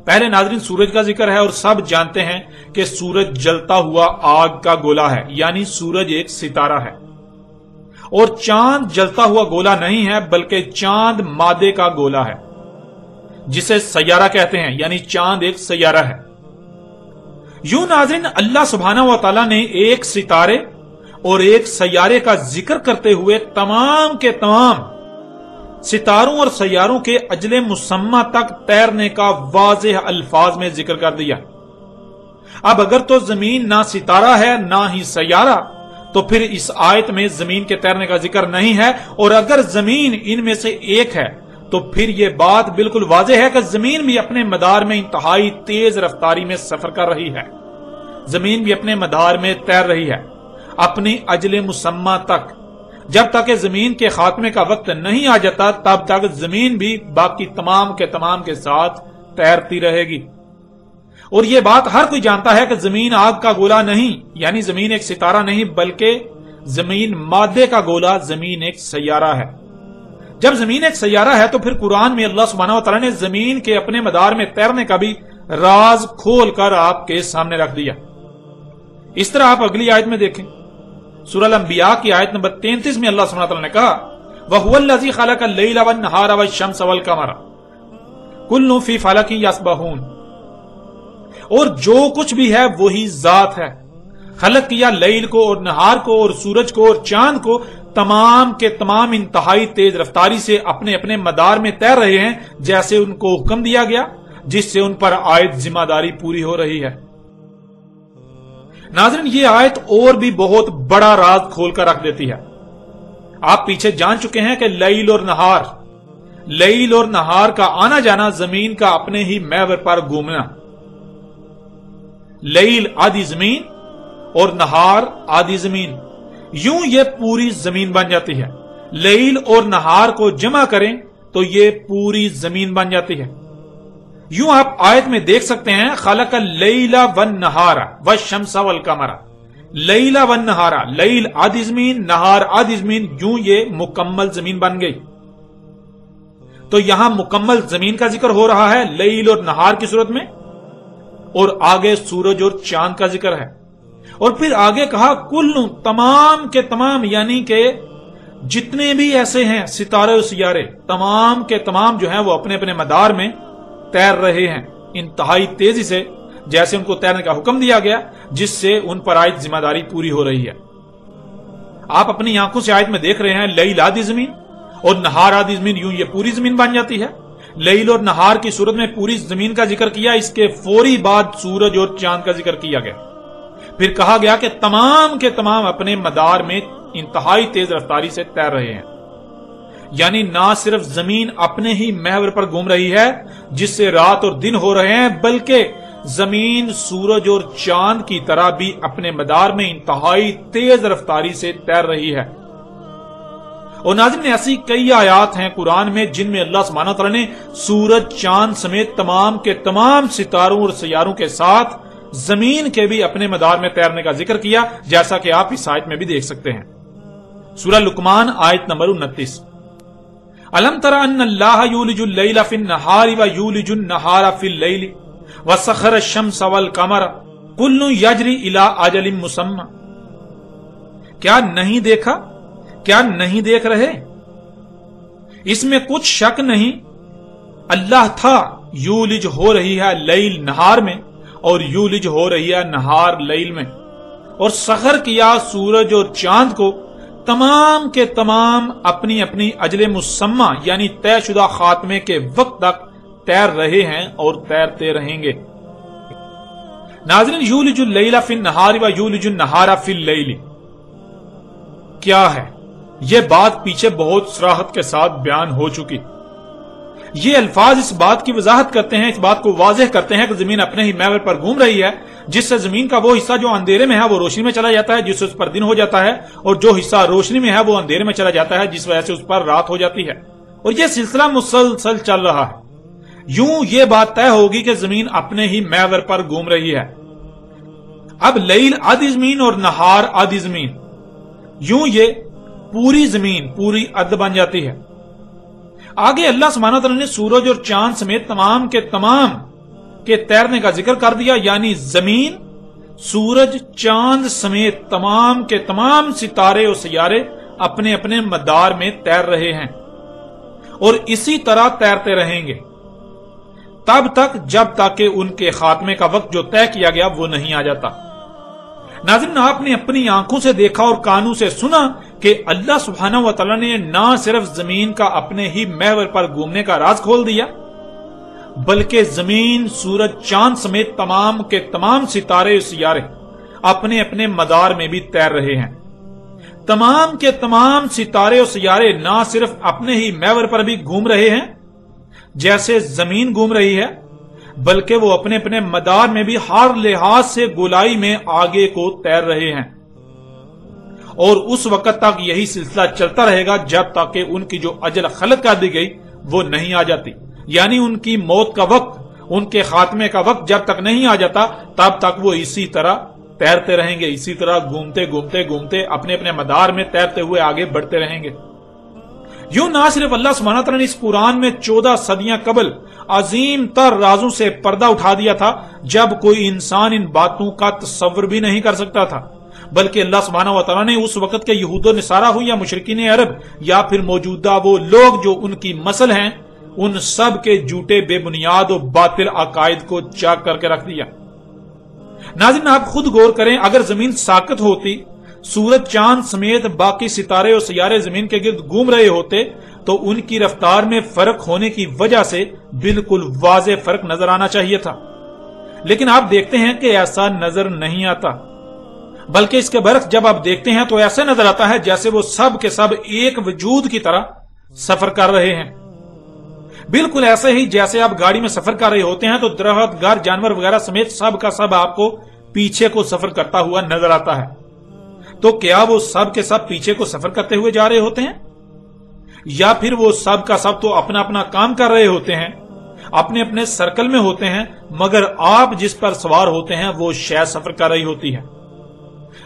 पहले नाज़रीन सूरज का जिक्र है और सब जानते हैं कि सूरज जलता हुआ आग का गोला है, यानी सूरज एक सितारा है। और चांद जलता हुआ गोला नहीं है बल्कि चांद मादे का गोला है जिसे सैयारा कहते हैं, यानी चांद एक सैयारा है। यूं नाज़रीन अल्लाह सुब्हानहू व तआला ने एक सितारे और एक सैयारे का जिक्र करते हुए तमाम के तमाम सितारों और सैयारों के अजले मुसम्मा तक तैरने का वाज़ेह अल्फाज में जिक्र कर दिया। अब अगर तो जमीन ना सितारा है ना ही सैयारा, तो फिर इस आयत में जमीन के तैरने का जिक्र नहीं है। और अगर जमीन इनमें से एक है तो फिर यह बात बिल्कुल वाज़ेह है कि जमीन भी अपने मदार में इंतहाई तेज रफ्तारी में सफर कर रही है, जमीन भी अपने मदार में तैर रही है अपनी अजले मुसम्मा तक। जब तक जमीन के खात्मे का वक्त नहीं आ जाता तब तक जमीन भी बाकी तमाम के साथ तैरती रहेगी। और यह बात हर कोई जानता है कि जमीन आग का गोला नहीं, यानी जमीन एक सितारा नहीं, बल्कि जमीन मादे का गोला, जमीन एक सैयारा है। जब जमीन एक सैयारा है तो फिर कुरान में अल्लाह सुब्हानहू व तआला ने जमीन के अपने मदार में तैरने का भी राज खोल कर आपके सामने रख दिया। इस तरह आप अगली आयत में देखें, सूरह अल-अंबिया की आयत नंबर 33 में अल्लाह सुब्हानहू व तआला ने कहा, वहुवल्लज़ी खलक़ल लैला वन्नहारा वश्शम्स वल-क़मरा कुल्लुन फ़ी फ़लकिन यस्बहून। और जो कुछ भी है वही जात है। खलक किया लैल को और नहार को और सूरज को और चांद को, तमाम के तमाम इंतहाई तेज रफ्तारी से अपने अपने मदार में तैर रहे हैं, जैसे उनको हुक्म दिया गया, जिससे उन पर आयत जिम्मेदारी पूरी हो रही है। नाज़रीन, ये आयत और भी बहुत बड़ा राज खोलकर रख देती है। आप पीछे जान चुके हैं कि लैल और नहार का आना जाना, जमीन का अपने ही महवर पर घूमना। लैल आधी जमीन और नहार आधी जमीन, यूं ये पूरी जमीन बन जाती है। लैल और नहार को जमा करें तो ये पूरी जमीन बन जाती है। यूं आप आयत में देख सकते हैं, खलक़ल लैला वन नहारा वश्शम्स वल क़मरा। लैला वन नहारा, लैल आधी जमीन, नहार आधी जमीन, यूं ये मुकम्मल जमीन बन गई। तो यहां मुकम्मल जमीन का जिक्र हो रहा है लैल और नहार की सूरत में, और आगे सूरज और चांद का जिक्र है। और फिर आगे कहा कुल्लु, तमाम के तमाम, यानी के जितने भी ऐसे हैं सितारे और सियारे, तमाम के तमाम जो हैं वो अपने अपने मदार में तैर रहे हैं इंतहाई तेजी से, जैसे उनको तैरने का हुक्म दिया गया, जिससे उन पर आयत जिम्मेदारी पूरी हो रही है। आप अपनी आंखों से आयत में देख रहे हैं लैल आधी जमीन और नहार आधी जमीन, यूं ये पूरी जमीन बन जाती है। लैल और नहार की सूरत में पूरी जमीन का जिक्र किया, इसके फौरी बाद सूरज और चांद का जिक्र किया गया। फिर कहा गया कि तमाम के तमाम अपने मदार में इंतहाई तेज रफ्तारी से तैर रहे हैं। यानी ना सिर्फ जमीन अपने ही महवर पर घूम रही है जिससे रात और दिन हो रहे हैं, बल्कि जमीन सूरज और चांद की तरह भी अपने मदार में इंतहाई तेज रफ्तारी से तैर रही है। और नाज़रीन, ऐसी कई आयात हैं कुरान में जिनमें अल्लाह सुब्हानहू व तआला ने सूरज, चांद समेत तमाम के तमाम सितारों और सैयारों के साथ जमीन के भी अपने मदार में तैरने का जिक्र किया, जैसा कि आप इस आयत में भी देख सकते हैं। सूरह लुकमान आयत नंबर 29, अलम तरा अन्नल्लाह यूलिजुल लैला फिन नहारी व यूलिजुन नहारा फिल लैली व सखर अश-शम्स वल क़मरा कुल्लुन यजरी इला अजलिन मुसम्मा। क्या नहीं देखा, क्या नहीं देख रहे? इसमें कुछ शक नहीं, अल्लाह था यूलिज हो रही है लैल नहार में और यूलिज हो रही है नहार लैल में, और सखर किया सूरज और चांद को, तमाम के तमाम अपनी अपनी अजले मुसम्मा यानी तयशुदा खात्मे के वक्त तक तैर रहे हैं और तैरते रहेंगे। नाज़रीन, यूलिजुल लैला फिन नहारी व यूलिजुन नहारा फिल लैली क्या है? यह बात पीछे बहुत सराहत के साथ बयान हो चुकी। ये अल्फाज इस बात की वजाहत करते हैं, इस बात को वाज़ेह करते हैं कि जमीन अपने ही महवर पर घूम रही है, जिससे जमीन का वो हिस्सा जो अंधेरे में है वो रोशनी में चला जाता है, जिससे उस पर दिन हो जाता है, और जो हिस्सा रोशनी में है वो अंधेरे में चला जाता है, जिस वजह से उस पर रात हो जाती है। और यह सिलसिला मुसलसल चल रहा है। यूं ये बात तय होगी कि जमीन अपने ही महवर पर घूम रही है। अब लैल आधी जमीन और नहार आधी जमीन, यूं ये पूरी जमीन पूरी अर्द बन जाती है। आगे अल्लाह सुब्हानहू व तआला ने सूरज और चांद समेत तमाम के तैरने का जिक्र कर दिया, यानी जमीन, सूरज, चांद समेत तमाम के तमाम सितारे और सैयारे अपने अपने मदार में तैर रहे हैं और इसी तरह तैरते रहेंगे तब तक जब तक कि उनके खात्मे का वक्त जो तय किया गया वो नहीं आ जाता। नाज़रीन, आपने अपनी आंखों से देखा और कानों से सुना कि अल्लाह सुब्हानहू व तआला ने ना सिर्फ जमीन का अपने ही महवर पर घूमने का राज खोल दिया, बल्कि जमीन, सूरज, चांद समेत तमाम के तमाम सितारे सियारे अपने अपने मदार में भी तैर रहे हैं। तमाम के तमाम सितारे और सियारे ना सिर्फ अपने ही महवर पर भी घूम रहे हैं जैसे जमीन घूम रही है, बल्कि वो अपने अपने मदार में भी हर लिहाज से गोलाई में आगे को तैर रहे हैं। और उस वक्त तक यही सिलसिला चलता रहेगा जब तक कि उनकी जो अजल खलत कर दी गई वो नहीं आ जाती, यानी उनकी मौत का वक्त, उनके खात्मे का वक्त जब तक नहीं आ जाता तब तक वो इसी तरह तैरते रहेंगे, इसी तरह घूमते घूमते घूमते अपने अपने मदार में तैरते हुए आगे बढ़ते रहेंगे। यूं ना सिर्फ अल्लाह सुब्हानहू तआला ने इस कुरान में 14 सदियां कबल अजीम तर राजों से पर्दा उठा दिया था, जब कोई इंसान इन बातों का तस्वर भी नहीं कर सकता था, बल्कि अल्लाह सुब्हानहू तआला ने उस वक्त के यहूदो निसारा हो या मुशरिकीन अरब या फिर मौजूदा वो लोग जो उनकी मसल हैं, उन सब के झूठे बेबुनियाद और बातिल अकायद को चाक करके रख दिया। नाज़रीन, आप खुद गौर करें, अगर जमीन साकत होती, सूरज चांद समेत बाकी सितारे और सियारे जमीन के गिर्द घूम रहे होते, तो उनकी रफ्तार में फर्क होने की वजह से बिल्कुल वाज़ेह फर्क नजर आना चाहिए था। लेकिन आप देखते हैं कि ऐसा नजर नहीं आता, बल्कि इसके बरक्स जब आप देखते हैं तो ऐसा नजर आता है जैसे वो सब के सब एक वजूद की तरह सफर कर रहे हैं। बिल्कुल ऐसे ही जैसे आप गाड़ी में सफर कर रहे होते हैं तो दरख्त, घर, जानवर वगैरह समेत सब का सब आपको पीछे को सफर करता हुआ नजर आता है। तो क्या वो सब के सब पीछे को सफर करते हुए जा रहे होते हैं, या फिर वो सब का सब तो अपना अपना काम कर रहे होते हैं, अपने अपने सर्कल में होते हैं, मगर आप जिस पर सवार होते हैं वो शय सफर कर रही होती है।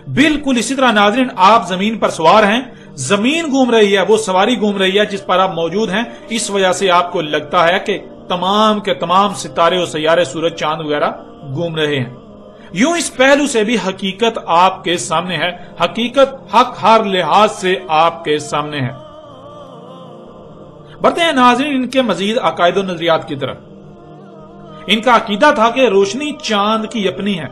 बिल्कुल इसी तरह नाज़रीन, आप जमीन पर सवार हैं, जमीन घूम रही है, वो सवारी घूम रही है जिस पर आप मौजूद हैं। इस वजह से आपको लगता है कि तमाम के तमाम सितारे और सैयारे, सूरज, चांद वगैरह घूम रहे हैं। यूं इस पहलू से भी हकीकत आपके सामने है, हकीकत हक हर लिहाज से आपके सामने है। बढ़ते हैं नाज़रीन इनके मजीद अकायद और नजरियात की तरफ। इनका अकीदा था कि रोशनी चांद की अपनी है,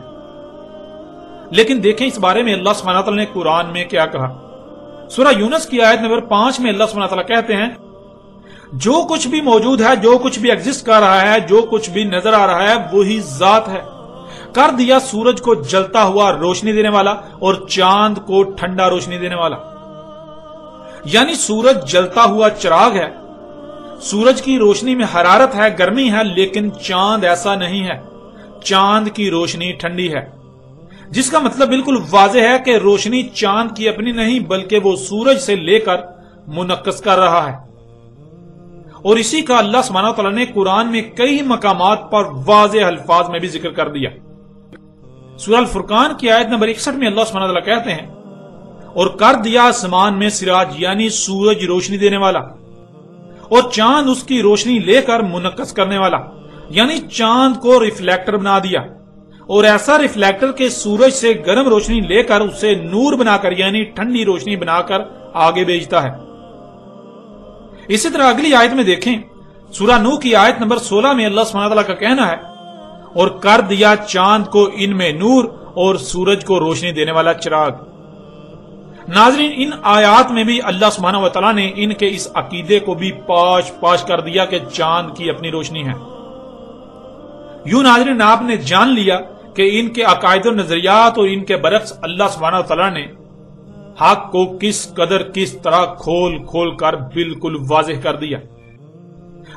लेकिन देखें इस बारे में अल्लाह सुब्हानहू तआला ने कुरान में क्या कहा। सूरह यूनुस की आयत नंबर 5 में अल्लाह सुब्हानहू तआला कहते हैं, जो कुछ भी मौजूद है, जो कुछ भी एग्जिस्ट कर रहा है, जो कुछ भी नजर आ रहा है, वही जात है। कर दिया सूरज को जलता हुआ रोशनी देने वाला और चांद को ठंडा रोशनी देने वाला। यानी सूरज जलता हुआ चिराग है, सूरज की रोशनी में हरारत है, गर्मी है, लेकिन चांद ऐसा नहीं है। चांद की रोशनी ठंडी है, जिसका मतलब बिल्कुल वाज़ेह है कि रोशनी चांद की अपनी नहीं, बल्कि वो सूरज से लेकर मुनक्कस कर रहा है। और इसी का अल्लाह सुब्हानहू तआला ने कुरान में कई मकामात पर वाज़ेह अल्फाज में भी जिक्र कर दिया। सूरह अल फुरकान की आयत नंबर 61 में अल्लाह सुब्हानहू तआला कहते हैं, और कर दिया आसमान में सिराज, यानी सूरज रोशनी देने वाला, और चांद उसकी रोशनी लेकर मुनक्कस करने वाला, यानी चांद को रिफ्लेक्टर बना दिया, और ऐसा रिफ्लेक्टर के सूरज से गर्म रोशनी लेकर उसे नूर बनाकर यानी ठंडी रोशनी बनाकर आगे भेजता है। इसी तरह अगली आयत में देखें, सूरह नूह की आयत नंबर 16 में अल्लाह सुब्हानहू तआला का कहना है, और कर दिया चांद को इनमें नूर और सूरज को रोशनी देने वाला चिराग। नाज़रीन, इन आयात में भी अल्लाह सुब्हानहू तआला ने इनके इस अकीदे को भी पाश पाश कर दिया कि चांद की अपनी रोशनी है। यूं नाज़रीन, आपने जान लिया कि इनके अकायद और नजरियात और इनके बरक्स अल्लाह सुब्हानहू तआला ने हक को किस कदर किस तरह खोल खोल कर बिल्कुल वाज़ेह कर दिया।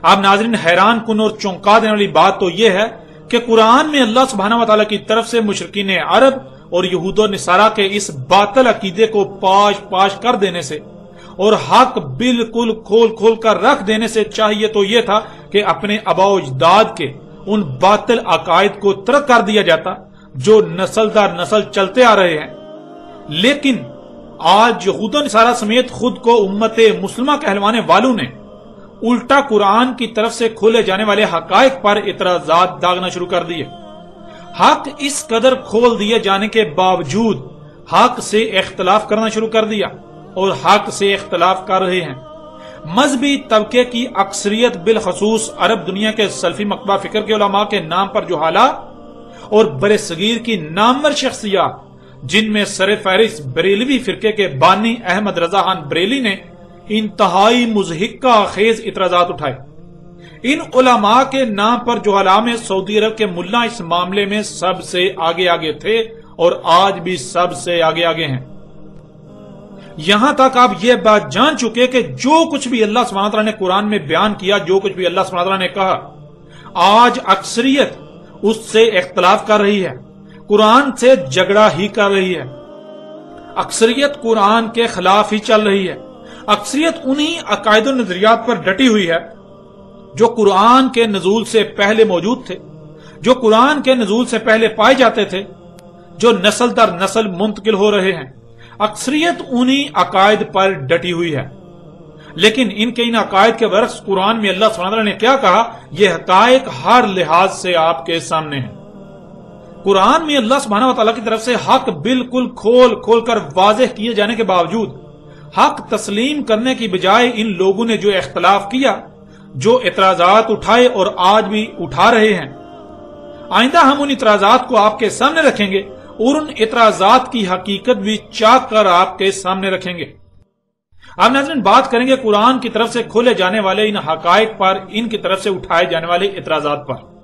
अब नाज़रीन, हैरान कुन और चौंका देने वाली बात तो यह है कि कुरान में अल्लाह सुब्हानहू तआला की तरफ से मुशरिकीन अरब और यहूदो निसारा के इस बातिल अकीदे को पाश पाश कर देने से और हक बिल्कुल खोल खोल कर रख देने से चाहिए तो यह था कि अपने आबा अजदाद के उन बातिल अकायद को तर्क कर दिया जाता जो नस्ल दर नस्ल चलते आ रहे हैं। लेकिन आज यहूदो निसारा समेत खुद को उम्मत मुस्लिमा कहलवाने वालों ने उल्टा कुरान की तरफ से खोले जाने वाले हकायक पर इतराजात दागना शुरू कर दिए। हक इस कदर खोल दिए जाने के बावजूद हक से इख्तलाफ करना शुरू कर दिया और हक से इख्तलाफ कर रहे हैं। मजहबी तबके की अक्सरियत बिलखसूस अरब दुनिया के सल्फी मकबा फिक्र के उलमा के नाम पर जुहाला और बरे सगीर की नामवर शख्सियत, जिनमें सर फहरिस्त बरेलवी फिरके के बानी अहमद रजा खान बरेली ने इंतहाई मुजहिका खेज इतराजात उठाए। इन उलमा के नाम पर जुहाला में सऊदी अरब के मुल्ला इस मामले में सबसे आगे आगे थे और आज भी सबसे आगे आगे हैं। यहां तक आप यह बात जान चुके कि जो कुछ भी अल्लाह सुब्हानहू तआला ने कुरान में बयान किया, जो कुछ भी अल्लाह सुब्हानहू तआला ने कहा, आज अक्सरियत उससे इख्तलाफ कर रही है, कुरान से झगड़ा ही कर रही है। अक्सरियत कुरान के खिलाफ ही चल रही है। अक्सरियत उन्हीं अकायद और नजरियात पर डटी हुई है जो कुरान के नजूल से पहले मौजूद थे, जो कुरान के नजूल से पहले पाए जाते थे, जो नस्ल दर नस्ल मुंतकिल हो रहे हैं। अक्सरियत उन्हीं अकायद पर डटी हुई है। لیکن ان کے ان عقائد کے برعکس قرآن میں اللہ سبحانہ وتعالی نے کیا کہا؟ یہ حقائق ہر لحاظ سے آپ کے سامنے ہیں۔ قرآن میں اللہ سبحانہ وتعالی کی طرف سے حق بالکل کھول کھول کر واضح کیے جانے کے باوجود حق تسلیم کرنے کی بجائے ان لوگوں نے جو اختلاف کیا، جو اعتراضات اٹھائے اور آج بھی اٹھا رہے ہیں، آئندہ ہم ان اعتراضات کو آپ کے سامنے رکھیں گے اور ان اعتراضات کی حقیقت بھی چاک کر آپ کے سامنے رکھیں گے۔ اب ناظرین بات کریں گے قرآن کی طرف سے کھولے جانے والے ان حقائق پر، ان کی طرف سے اٹھائے جانے والے اعتراضات پر۔